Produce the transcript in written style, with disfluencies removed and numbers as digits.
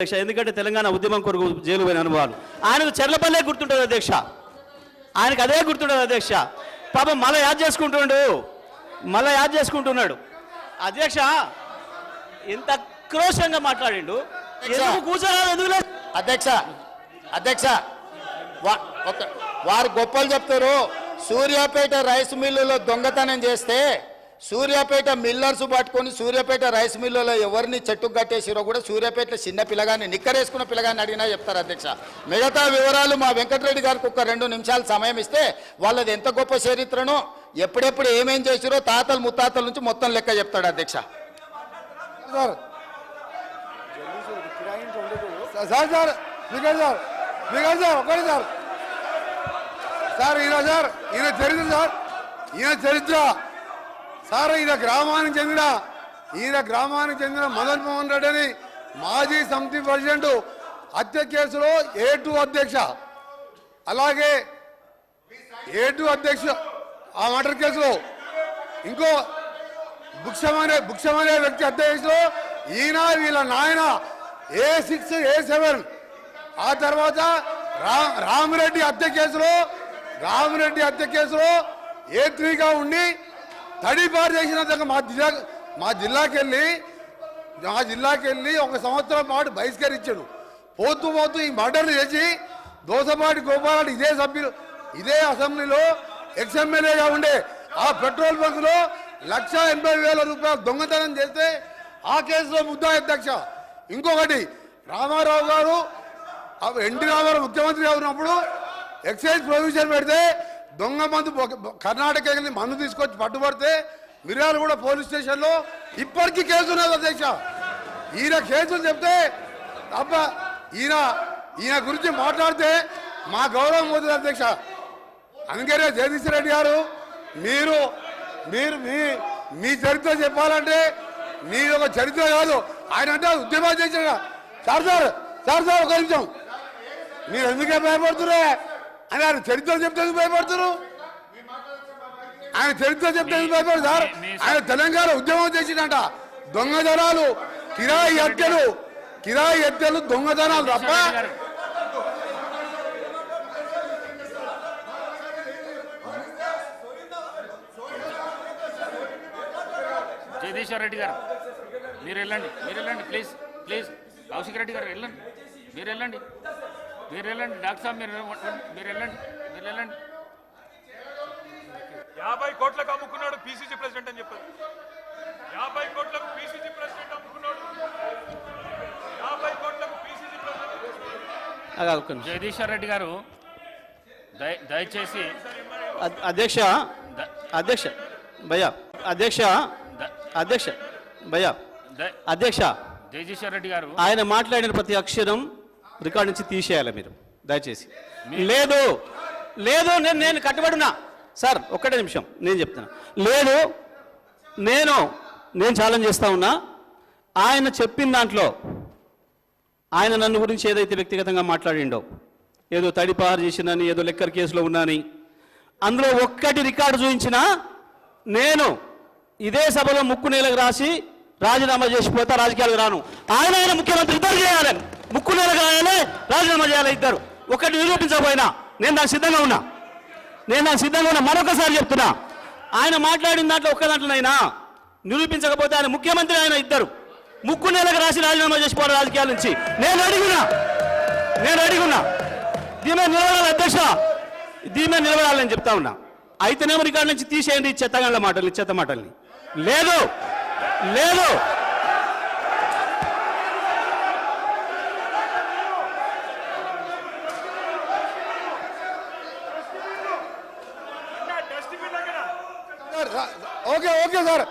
అధ్యక్ష, ఎందుకంటే తెలంగాణ ఉద్యమం కొరకు జైలు పోయిన అనుభవాలు ఆయనకు చెర్లపల్లె గుర్తుంటుంది అధ్యక్ష, ఆయనకు అదే గుర్తుంటుంది అధ్యక్ష. పాపం మళ్ళీ యాద్ చేసుకుంటున్నాడు అధ్యక్ష. ఎంత క్రోషంగా మాట్లాడిండు, ఎందుకు కూర్చోరాదు, ఎందుకు లేదు అధ్యక్ష. అధ్యక్ష వారు గొప్పలు చెప్తారు. సూర్యాపేట రైస్ మిల్లులో దొంగతనం చేస్తే సూర్యాపేట మిల్లర్స్ పట్టుకొని సూర్యాపేట రైస్ మిల్లులో ఎవరిని చెట్టుకు కట్టేసిరో కూడా సూర్యాపేటలో చిన్న పిల్లగాన్ని నిక్కరేసుకున్న పిల్లగాన్ని అడిగినా చెప్తారు అధ్యక్ష. మిగతా వివరాలు మా వెంకటరెడ్డి గారికి ఒక 2 నిమిషాలు సమయం ఇస్తే వాళ్ళది ఎంత గొప్ప చరిత్రనో ఎప్పుడెప్పుడు ఏమేం చేసిరో తాతలు ముత్తాతల నుంచి మొత్తం లెక్క చెప్తాడు అధ్యక్ష. ఈయన చరిత్ర సార్, ఈయన గ్రామానికి చెందిన మదన్ మోహన్ రెడ్డి అని మాజీ సమితి ప్రెసిడెంట్ హత్య కేసులో A2 అధ్యక్ష, అలాగే A2 అధ్యక్ష ఆ మర్డర్ కేసులో ఇంకో భుక్షమనే వ్యక్తి హత్య కేసులో ఈయన వీళ్ళ నాయన A6 A7, ఆ తర్వాత రామిరెడ్డి హత్య కేసులో A3గా ఉండి తడిపారు చేసిన మా జిల్లాకి వెళ్ళి 1 సంవత్సరం పాటు బహిష్కరించాడు. పోతూ ఈ మర్డర్లు చేసి దోసపాటి గోపాల్ ఇదే అసెంబ్లీలో ఎక్స్ఎమ్మెల్యేగా ఉండే ఆ పెట్రోల్ బంకులో 1,80,000 రూపాయలు దొంగతనం చేస్తే ఆ కేసులో ముద్దా అధ్యక్ష. ఇంకొకటి రామారావు గారు ఎన్టీ రామారావు ముఖ్యమంత్రిగా ఉన్నప్పుడు ఎక్సైజ్ ప్రొవిజన్ పెడితే దొంగ మందు కర్ణాటక వెళ్ళి మందు తీసుకొచ్చి పట్టుబడితే మిర్యాలగూడ పోలీస్ స్టేషన్లో ఇప్పటికీ కేసు ఉన్నది అధ్యక్ష. ఈయన కేసులు చెప్తే అబ్బా ఈయన గురించి మాట్లాడితే మా గౌరవం పోతుంది అధ్యక్ష. అందుకనే జగదీష్ రెడ్డి గారు మీరు మీ చరిత్ర చెప్పాలంటే మీ ఒక చరిత్ర కాదు, ఆయన అంటే ఉద్యమం చేసిన సార్ ఒక నిమిషం, మీరు ఎందుకే భయపడుతురే అని ఆయన చరిత్ర చెప్తే భయపడుతున్నారు. ఆయన చరిత్ర చెప్తే భయపడదు సార్. ఆయన తెలంగాణ ఉద్యమం చేసిందంట. దొంగతనాలు, కిరాయి హత్యలు దొంగతనాలు తప్ప జగదీశ్వర్ రెడ్డి గారు మీరు వెళ్ళండి ప్లీజ్ కౌశిక్ రెడ్డి గారు వెళ్ళండి, మీరు వెళ్ళండి డాక్టర్ సాబ్ మీరు వెళ్ళండి 50 కోట్లకు అమ్ముకున్నాడు పిసిసి ప్రెసిడెంట్ అని చెప్పారు. 50 కోట్లకు పిసిసి ప్రెసిడెంట్ అమ్ముకున్నాడు. 50 కోట్లకు పిసిసి ప్రెసిడెంట్. జగదీశ్వర్ రెడ్డి గారు దయచేసి అధ్యక్ష జగదీశ్వర్ రెడ్డి గారు ఆయన మాట్లాడిన ప్రతి అక్షరం రికార్డు నుంచి తీసేయాలి మీరు దయచేసి. లేదు నేను కట్టుబడినా సార్, ఒక్కటే నిమిషం నేను చెప్తున్నా. లేదు నేను ఛాలెంజ్ చేస్తా ఉన్నా. ఆయన చెప్పిన దాంట్లో ఆయన నన్ను గురించి ఏదైతే వ్యక్తిగతంగా మాట్లాడిండో, ఏదో తడిపారు చేసినని, ఏదో లెక్కర్ కేసులో ఉన్నాని, అందులో ఒక్కటి రికార్డు చూపించినా నేను ఇదే సభలో ముక్కు నేలకు రాసి రాజీనామా చేసిపోతా, రాజకీయాలకు రాను. ఆయన ముఖ్యమంత్రి ఇద్దరు చేయాలని, ముక్కు నేలకు రాయాలి, రాజీనామా చేయాలి ఇద్దరు. ఒకటి నిరూపించకపోయినా నేను దానికి సిద్ధంగా ఉన్నా. మరొకసారి చెప్తున్నా, ఆయన మాట్లాడిన దాంట్లో ఒక్క దాంట్లోనైనా నిరూపించకపోతే ఆయన ముఖ్యమంత్రి, ఆయన ఇద్దరు ముక్కు నేలకు రాసి రాజీనామా చేసిపోవాలి రాజకీయాల నుంచి. నేను అడిగినా దీని మీద నిలబడాలి అధ్యక్ష, దీని మీద నిలబడాలని చెప్తా ఉన్నా. అయితేనేమో రికార్డు నుంచి తీసేయండి చెత్త మాటల్ని. లేదు ఓకే సార్.